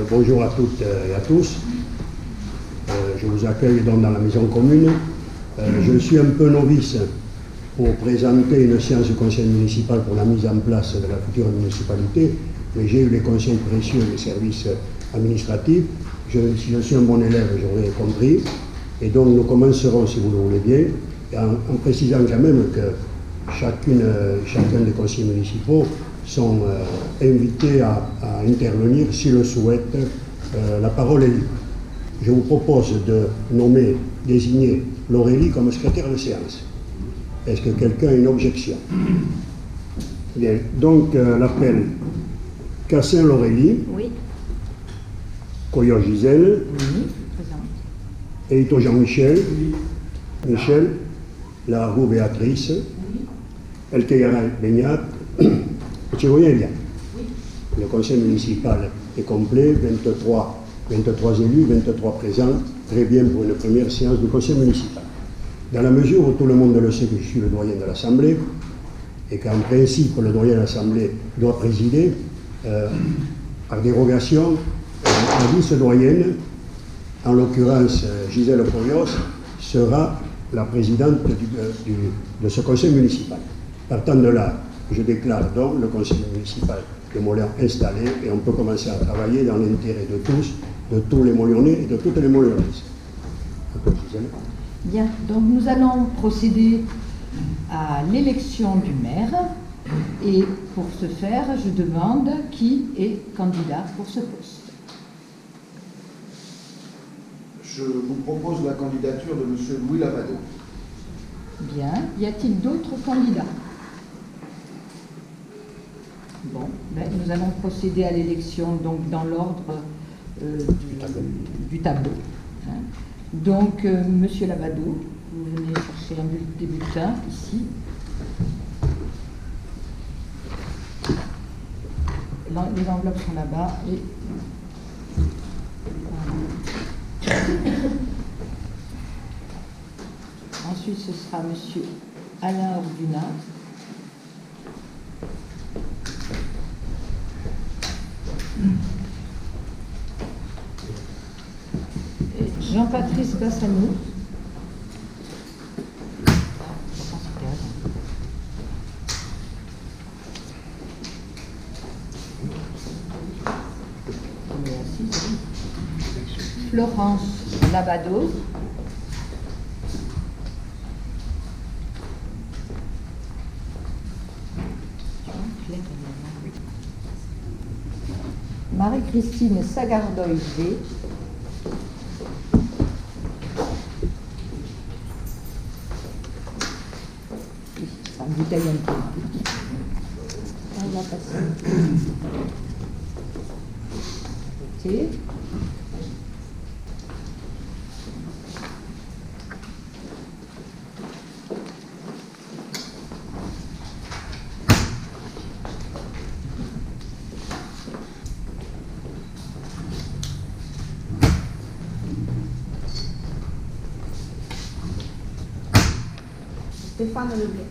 Bonjour à toutes et à tous. Je vous accueille donc dans la maison commune. Je suis un peu novice pour présenter une séance du conseil municipal pour la mise en place de la future municipalité, mais j'ai eu les conseils précieux des services administratifs. Si je suis un bon élève, j'aurais compris. Et donc nous commencerons, si vous le voulez bien, en précisant quand même que chacun des conseillers municipaux sont invités à intervenir s'ils le souhaitent. La parole est libre. Je vous propose de désigner Laurélie comme secrétaire de séance. Est-ce que quelqu'un a une objection? Bien, donc l'appel Cassin Laurélie, oui. Coyot Gisèle, Oui, présent. Eito Jean-Michel, Oui. Michel, Largo Béatrice, Oui. Elkeyara Beignat, Thiroyen Eliane. Oui. Le conseil municipal est complet, 23 élus, 23 présents, très bien pour une première séance du conseil municipal. Dans la mesure où tout le monde le sait que je suis le doyen de l'Assemblée, et qu'en principe le doyen de l'Assemblée doit présider, par dérogation, la vice-doyenne, en l'occurrence Gisèle Coyos, sera la présidente de ce conseil municipal. Partant de là, je déclare donc le conseil municipal de Mollins installé et on peut commencer à travailler dans l'intérêt de tous les Mollonnais et de toutes les Mollonnaises. Bien, donc nous allons procéder à l'élection du maire et pour ce faire, je demande qui est candidat pour ce poste. Je vous propose la candidature de M. Louis Lavado. Bien, y a-t-il d'autres candidats? Bon, ben, nous allons procéder à l'élection donc dans l'ordre du tableau. Hein. Donc, Monsieur Lavado, vous venez chercher des bulletins ici. Les enveloppes sont là-bas. Et... Ensuite, ce sera Monsieur Alain Orduna. Jean-Patrice Bassani. Florence Lavado. Marie-Christine Sagardoy-G. Ça me bouteille un peu. On va passer. Ok. Stéphane Leblé.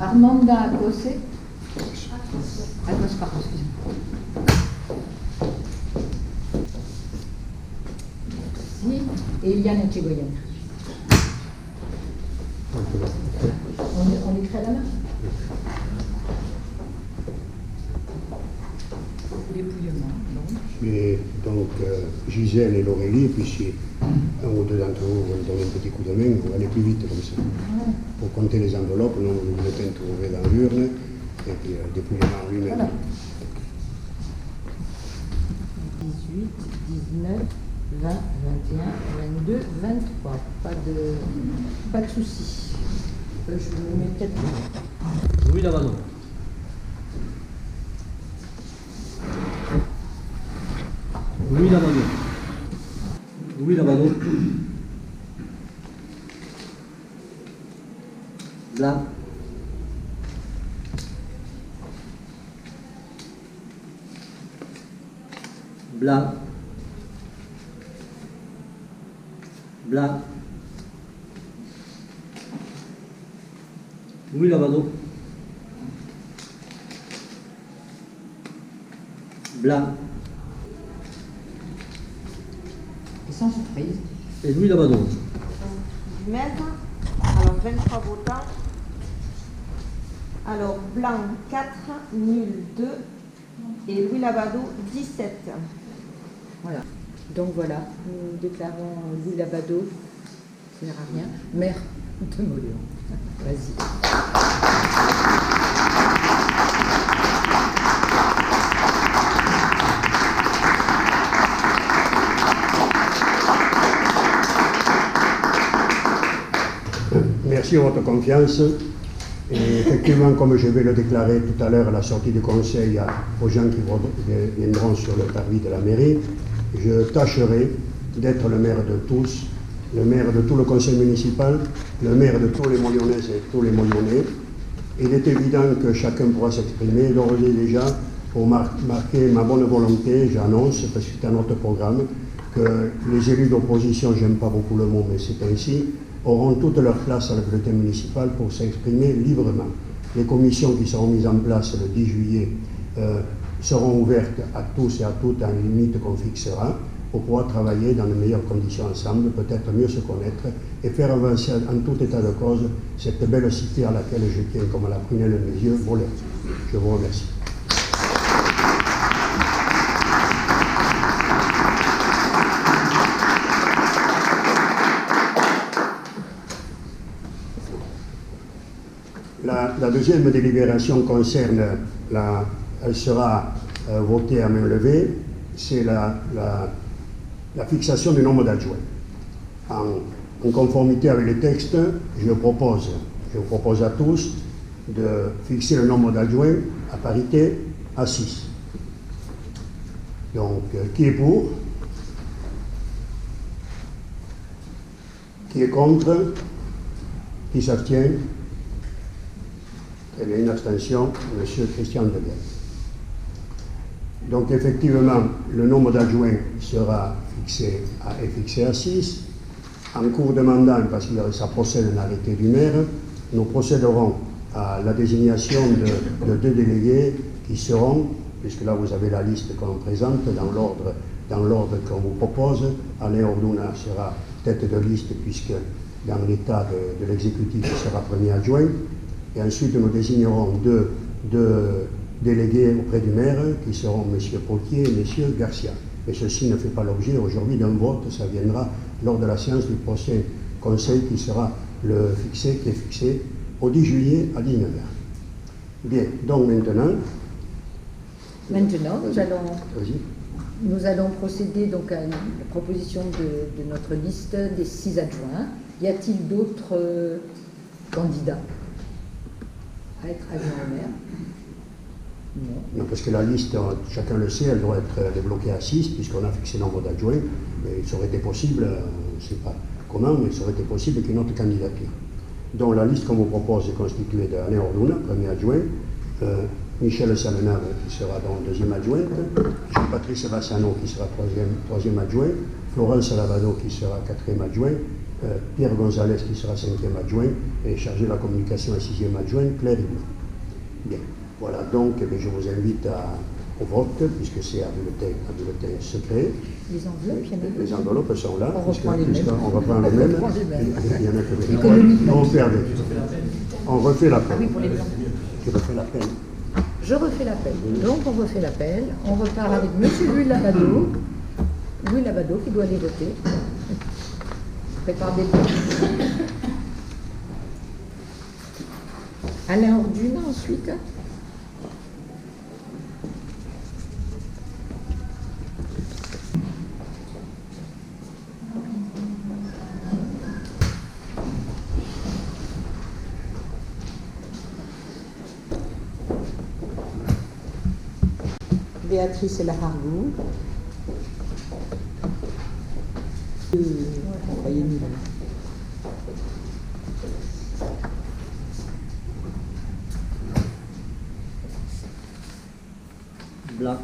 Armanda Acossé. Acosse, pardon, excusez-moi. Merci. Et Eliane Tchegoyen. On écrit à la main. Dépouillement, donc. Et donc, Gisèle et Laurélie, et puis si un ou deux d'entre vous veulent donner un petit coup de main, vous allez plus vite comme ça. Ouais. Pour compter les enveloppes, nous vous les mettez trouver dans l'urne, et puis le dépouillement lui-même. Voilà. 18, 19, 20, 21, 22, 23. Pas de soucis. Je vous mets 4 minutes. Louis Lavado. Louis Lavado. Louis Lavado. Blanc. Blanc. Blanc. Louis Lavado. Blanc. Et sans surprise. Et Louis Lavado. Du même. Alors 23 votants. Alors blanc 4, nul 2 et Louis Lavado 17. Voilà. Donc voilà, nous déclarons Louis Lavado, ça n'ira rien, maire de Mauléon. Vas-y. Merci de votre confiance. Et effectivement, comme je vais le déclarer tout à l'heure à la sortie du conseil aux gens qui viendront sur le parvis de la mairie, je tâcherai d'être le maire de tous, le maire de tout le conseil municipal, le maire de tous les Molyonnaises et tous les Molyonnais. Il est évident que chacun pourra s'exprimer. D'ores et déjà, pour marquer ma bonne volonté, j'annonce, parce que c'est un autre programme, que les élus d'opposition, j'aime pas beaucoup le mot, mais c'est ainsi, auront toute leur place à la bulletin municipal pour s'exprimer librement. Les commissions qui seront mises en place le 10 juillet seront ouvertes à tous et à toutes à une limite qu'on fixera pour pouvoir travailler dans les meilleures conditions ensemble, peut-être mieux se connaître et faire avancer en tout état de cause cette belle cité à laquelle je tiens comme à la prunelle de mes yeux, Voleur. Je vous remercie. La deuxième délibération concerne, elle sera votée à main levée, c'est la fixation du nombre d'adjoints. En conformité avec les textes, je vous propose à tous de fixer le nombre d'adjoints à parité à 6. Donc, qui est pour? Qui est contre? Qui s'abstient? Très bien, une abstention, M. Christian Debiel. Donc effectivement, le nombre d'adjoints sera fixé à 6. En cours de mandat, parce que ça procède à l'arrêté du maire, nous procéderons à la désignation de 2 délégués qui seront, puisque là vous avez la liste qu'on présente dans l'ordre qu'on vous propose. Alain Orduna sera tête de liste, puisque dans l'état de l'exécutif, il sera premier adjoint. Et ensuite, nous désignerons deux délégués auprès du maire, qui seront M. Potier et M. Garcia. Mais ceci ne fait pas l'objet aujourd'hui d'un vote, ça viendra lors de la séance du prochain conseil qui est fixé au 10 juillet à 19h. Bien, donc maintenant... Maintenant, nous allons procéder donc à la proposition de notre liste des 6 adjoints. Y a-t-il d'autres candidats à être adjoint au maire? Non, parce que la liste, chacun le sait, elle doit être débloquée à 6, puisqu'on a fixé le nombre d'adjoints. Mais il serait été possible, je ne sais pas comment, mais il serait été possible qu'il y ait une autre candidature. Donc la liste qu'on vous propose est constituée d'Alain Orduna, premier adjoint, Michel Salmenave, qui sera donc deuxième adjointe, Jean-Patrice Bassano, qui sera troisième adjoint, Florence Lavado, qui sera quatrième adjoint, Pierre Gonzalez, qui sera cinquième adjoint, et chargé de la communication et sixième adjoint, Claire Hibou. Bien. Voilà, donc je vous invite au vote, puisque c'est à bulletin secret. Les enveloppes sont là. On reprend les mêmes. On reprend les mêmes. Il y en a que on perd. On refait l'appel. Oui, pour les blancs. Tu refais l'appel. Je refais l'appel. Donc on refait l'appel. On reparle avec M. Louis Lavado. Louis Lavado qui doit aller voter. Prépare des points. Alain Orduna ensuite. Béatrice Lahargou. blanc.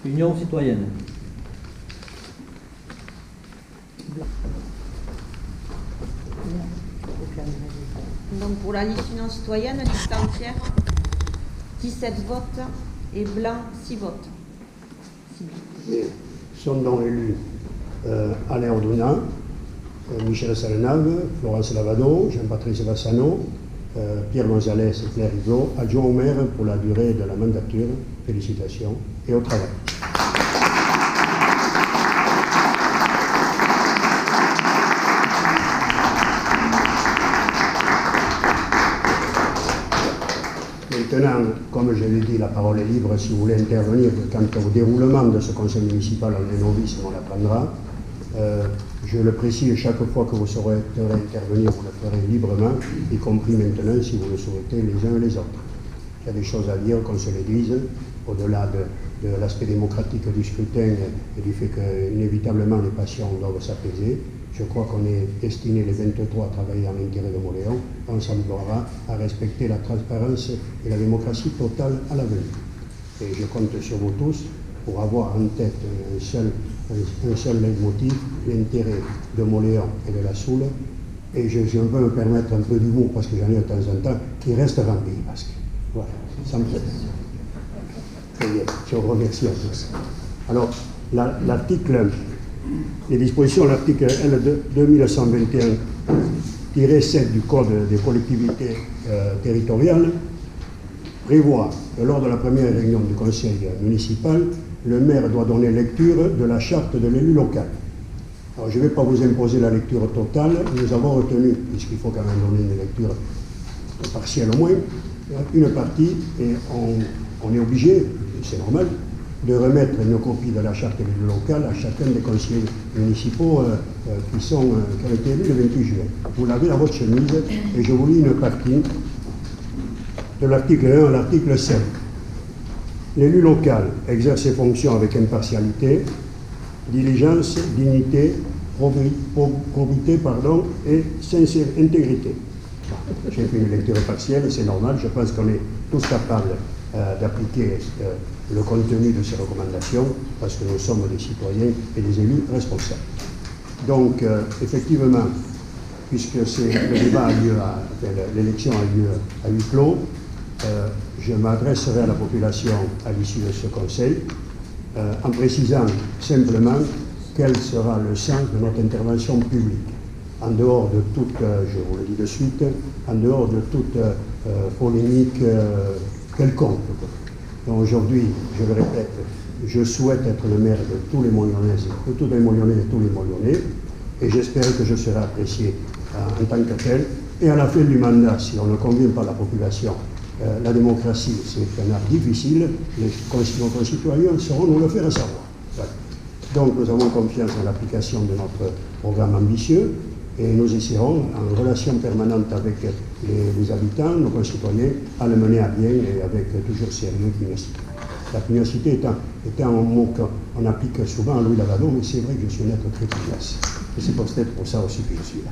Union citoyenne. Donc pour la liste Union citoyenne, liste entière, 17 votes et blanc 6 votes. Et sont donc élus Alain Orduna, Michel Salenave, Florence Lavado, Jean-Patrice Bassano, Pierre Gonzalez et Claire Rigaud, adjoint au maire pour la durée de la mandature. Félicitations et au travail. Maintenant, comme je l'ai dit, la parole est libre si vous voulez intervenir. Quant au déroulement de ce conseil municipal, on est novice, on l'apprendra. Je le précise, chaque fois que vous saurez intervenir, vous le ferez librement, y compris maintenant si vous le souhaitez les uns et les autres. Il y a des choses à dire, qu'on se les dise, au-delà de l'aspect démocratique du scrutin et du fait qu'inévitablement les passions doivent s'apaiser. Je crois qu'on est destiné les 23 à travailler en l'intérêt de Mauléon. On s'emploiera à respecter la transparence et la démocratie totale à l'avenir. Et je compte sur vous tous pour avoir en tête un seul leitmotiv, l'intérêt de Mauléon et de la Soule. Et je peux me permettre un peu d'humour, parce que j'en ai de temps en temps, qui restera en Pays Basque. Voilà, ça me plaît. Je vous remercie à tous. Alors, les dispositions de l'article L 2121-7 du Code des collectivités territoriales prévoit que lors de la première réunion du conseil municipal, le maire doit donner lecture de la charte de l'élu local. Alors je ne vais pas vous imposer la lecture totale, nous avons retenu, puisqu'il faut quand même donner une lecture partielle au moins, une partie, et on est obligé, c'est normal, de remettre une copie de la charte de l'élu local à chacun des conseillers municipaux qui ont été élus le 28 juin. Vous l'avez à votre chemise, et je vous lis une partie de l'article 1 à l'article 7. L'élu local exerce ses fonctions avec impartialité, diligence, dignité, probité et intégrité. J'ai fait une lecture partielle, c'est normal, je pense qu'on est tous capables d'appliquer le contenu de ces recommandations, parce que nous sommes des citoyens et des élus responsables. Donc, effectivement, puisque le débat a lieu, l'élection a lieu à huis clos, je m'adresserai à la population à l'issue de ce conseil, en précisant simplement quel sera le sens de notre intervention publique, en dehors de toute, je vous le dis de suite, en dehors de toute polémique quelconque. Aujourd'hui, je le répète, je souhaite être le maire de tous les Molyonnaises, de tous les Molyonnais et tous les Molyonnais, et j'espère que je serai apprécié en tant que tel. Et à la fin du mandat, si on ne convient pas la population, la démocratie, c'est un art difficile, nos concitoyens sauront nous le faire savoir. Voilà. Donc nous avons confiance en l'application de notre programme ambitieux, et nous essaierons, en relation permanente avec les habitants, nos concitoyens, à le mener à bien et avec toujours sérieux et pugnacité. La pugnacité étant un mot qu'on applique souvent à Louis Lavado, mais c'est vrai que je suis un être très pugnace. Et c'est peut-être pour ça aussi que je suis là.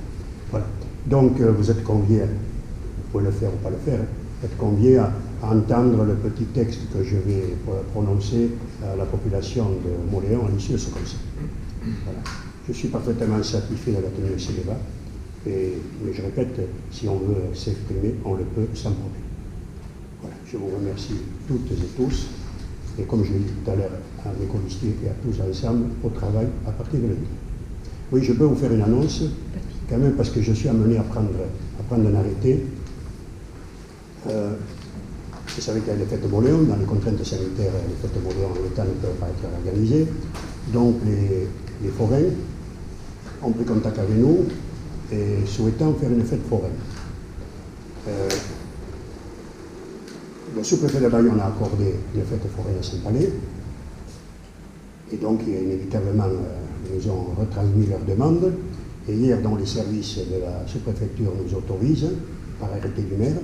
Voilà. Donc vous êtes conviés, vous pouvez le faire ou pas le faire, vous êtes conviés à entendre le petit texte que je vais prononcer à la population de Mauléon à l'issue de ce conseil. Voilà. Je suis parfaitement satisfait de la tenue de ces débats, mais je répète, si on veut s'exprimer, on le peut sans problème. Voilà, je vous remercie toutes et tous, et comme je l'ai dit tout à l'heure à mes colistiers et à tous ensemble, au travail à partir de lundi. Oui, je peux vous faire une annonce, quand même, parce que je suis amené à prendre un arrêté. Vous savez qu'il y a les fêtes de Mauléon, dans les contraintes sanitaires, les fêtes de Mauléon en l'état ne peuvent pas être organisées, donc les forains ont pris contact avec nous et souhaitant faire une fête foraine. Le sous-préfet de Bayonne a accordé une fête foraine à Saint-Palais, et donc inévitablement nous ont retransmis leur demande, et hier dans les services de la sous-préfecture nous autorisent, par arrêté du maire,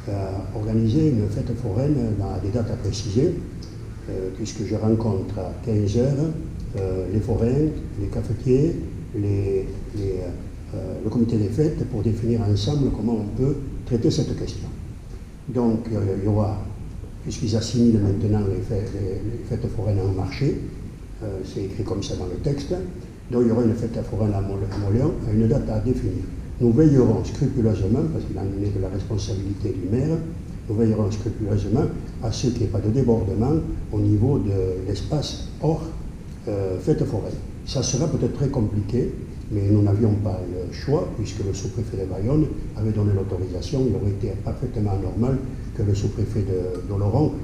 à organiser une fête foraine dans des dates à préciser, puisque je rencontre à 15h les forains, les cafetiers, le comité des fêtes pour définir ensemble comment on peut traiter cette question. Donc il y aura, puisqu'ils assimilent maintenant les fêtes foraines en marché, c'est écrit comme ça dans le texte, donc il y aura une fête foraine à Mauléon à une date à définir. Nous veillerons scrupuleusement, parce qu'il en est de la responsabilité du maire, nous veillerons scrupuleusement à ce qu'il n'y ait pas de débordement au niveau de l'espace hors fête foraine. Ça sera peut-être très compliqué, mais nous n'avions pas le choix, puisque le sous-préfet de Bayonne avait donné l'autorisation. Il aurait été parfaitement normal que le sous-préfet d'Oloron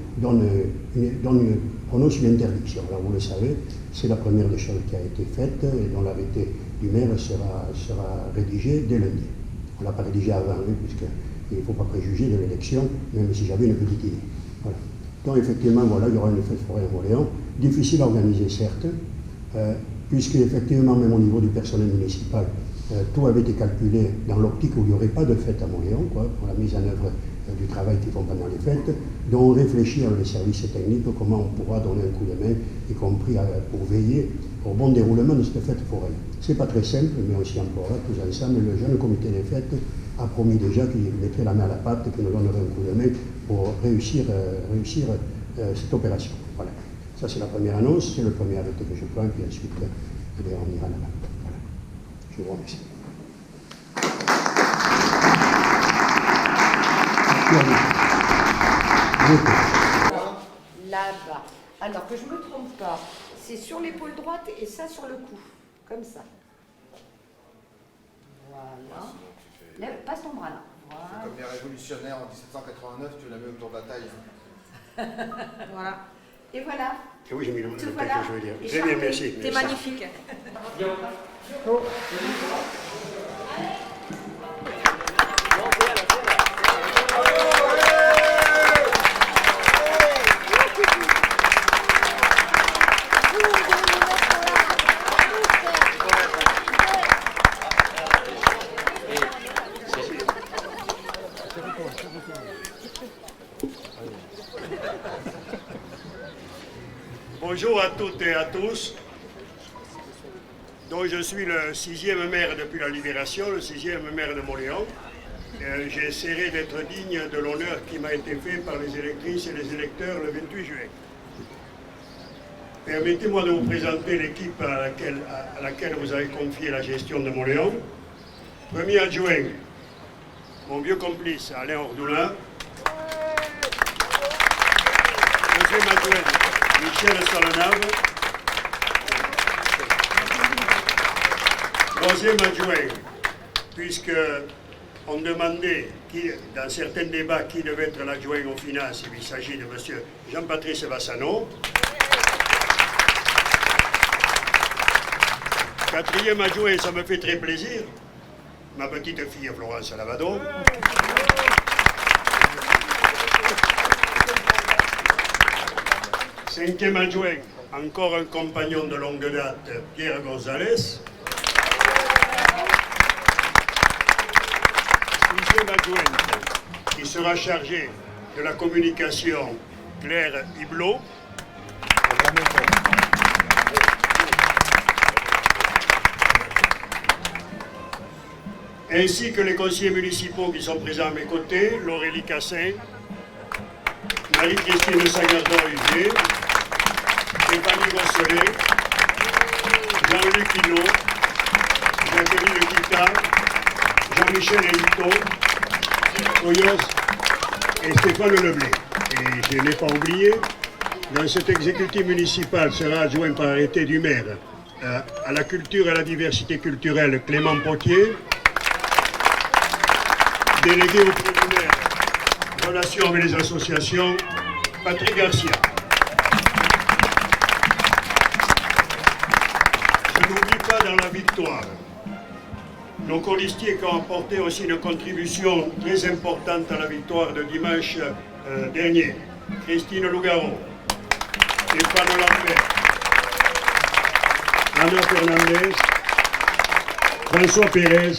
prononce une interdiction. Alors vous le savez, c'est la première des choses qui a été faite et dont l'arrêté du maire sera rédigé dès lundi. On ne l'a pas rédigé avant, puisqu'il ne faut pas préjuger de l'élection, même si j'avais une petite idée. Voilà. Donc effectivement, voilà, il y aura une fête foraine à Mauléon, difficile à organiser certes, puisque effectivement, même au niveau du personnel municipal, tout avait été calculé dans l'optique où il n'y aurait pas de fête à Mauléon, pour la mise en œuvre du travail qu'ils font pendant les fêtes, dont on réfléchit avec les services techniques comment on pourra donner un coup de main, y compris pour veiller au bon déroulement de cette fête foraine. Ce n'est pas très simple, mais on s'y emploiera tous ensemble. Le jeune comité des fêtes a promis déjà qu'il mettrait la main à la pâte et qu'il nous donnerait un coup de main pour réussir cette opération. Voilà. Ça, c'est la première annonce, c'est le premier arrêté que je prends, puis ensuite, on ira là-bas. Voilà. Je vous remercie. Là-bas. Alors que je ne me trompe pas, c'est sur l'épaule droite et ça sur le cou. Comme ça. Voilà. Lève, passe ton bras là. Voilà. C'est comme les révolutionnaires en 1789, tu l'as mis autour de la taille. Voilà. Et voilà. Et oui, j'ai mis le texte, voilà. je veux dire. Et Très bien, merci. T'es magnifique. Bonjour à toutes et à tous. Donc, je suis le 6e maire depuis la Libération, le 6e maire de Mauléon. J'essaierai d'être digne de l'honneur qui m'a été fait par les électrices et les électeurs le 28 juin. Permettez-moi de vous présenter l'équipe à laquelle vous avez confié la gestion de Mauléon. Premier adjoint, mon vieux complice Alain Ordoula. Deuxième adjoint, Michel Salonave. Troisième adjoint, puisqu'on demandait dans certains débats qui devait être l'adjoint aux finances, il s'agit de M. Jean-Patrice Vassano. Quatrième adjoint, ça me fait très plaisir, ma petite fille Florence Lavado. Cinquième adjoint, encore un compagnon de longue date, Pierre Gonzalez. Sixième adjointe, qui sera chargée de la communication, Claire Hiblot. Ainsi que les conseillers municipaux qui sont présents à mes côtés, Laurélie Cassin, Marie-Christine Sagardon-Huvier, Stéphanie Gosselet, Jean-Luc Hinault, Jacqueline Kita, Jean-Michel Elito, Oyos et Stéphane Leblé. Et je n'ai pas oublié, dans cet exécutif municipal sera adjoint par arrêté du maire à la culture et à la diversité culturelle Clément Potier, délégué au préliminaire relations avec les associations Patrick Garcia. Je n'oublie pas dans la victoire nos colistiers qui ont apporté aussi une contribution très importante à la victoire de dimanche dernier. Christine Lougaro, Stéphane Lambert, Anna Fernandez, François Pérez,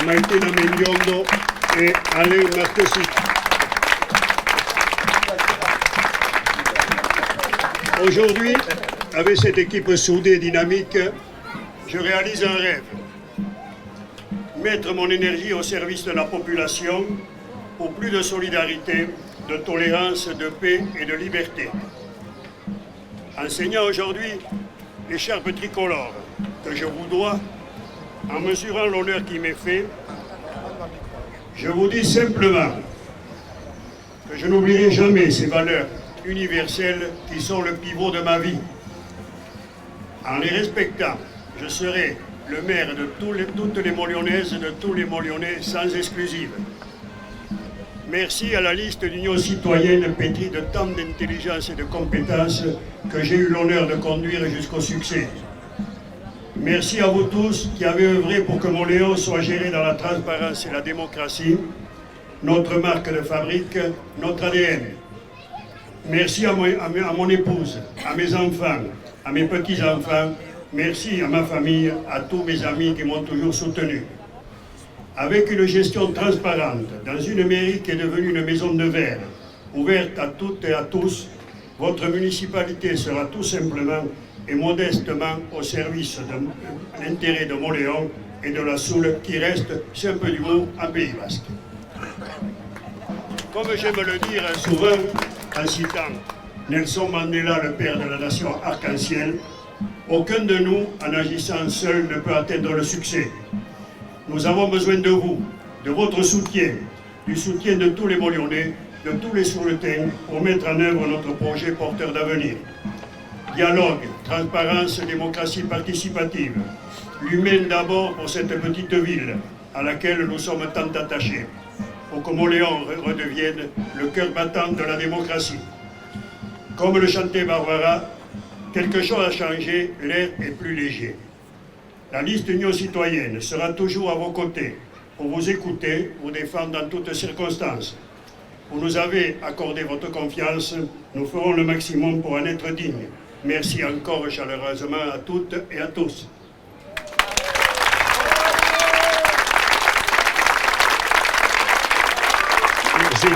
Maïtina Mendiondo et Alain Martessi. Aujourd'hui, avec cette équipe soudée et dynamique, je réalise un rêve. Mettre mon énergie au service de la population pour plus de solidarité, de tolérance, de paix et de liberté. Enseignant aujourd'hui l'écharpe tricolore que je vous dois, en mesurant l'honneur qui m'est fait, je vous dis simplement que je n'oublierai jamais ces valeurs universelles qui sont le pivot de ma vie. En les respectant, je serai le maire de toutes les Molyonnaises, de tous les Molyonnais, sans exclusive. Merci à la liste d'Union citoyenne pétrie de tant d'intelligence et de compétences que j'ai eu l'honneur de conduire jusqu'au succès. Merci à vous tous qui avez œuvré pour que Moléon soit géré dans la transparence et la démocratie, notre marque de fabrique, notre ADN. Merci à mon épouse, à mes enfants, à mes petits-enfants. Merci à ma famille, à tous mes amis qui m'ont toujours soutenu. Avec une gestion transparente, dans une mairie qui est devenue une maison de verre, ouverte à toutes et à tous, votre municipalité sera tout simplement et modestement au service de l'intérêt de Moléon et de la Soule qui reste, c'est un peu du mot, un Pays Basque. Comme j'aime le dire souvent, en citant Nelson Mandela, le père de la nation arc-en-ciel, aucun de nous, en agissant seul, ne peut atteindre le succès. Nous avons besoin de vous, de votre soutien, du soutien de tous les Molyonnais, de tous les Souletins, pour mettre en œuvre notre projet porteur d'avenir. Dialogue, transparence, démocratie participative. L'humain d'abord pour cette petite ville à laquelle nous sommes tant attachés, pour que Moléon redevienne le cœur battant de la démocratie. Comme le chantait Barbara, quelque chose a changé, l'air est plus léger. La liste Union citoyenne sera toujours à vos côtés pour vous écouter, vous défendre dans toutes circonstances. Vous nous avez accordé votre confiance, nous ferons le maximum pour en être dignes. Merci encore chaleureusement à toutes et à tous. Merci.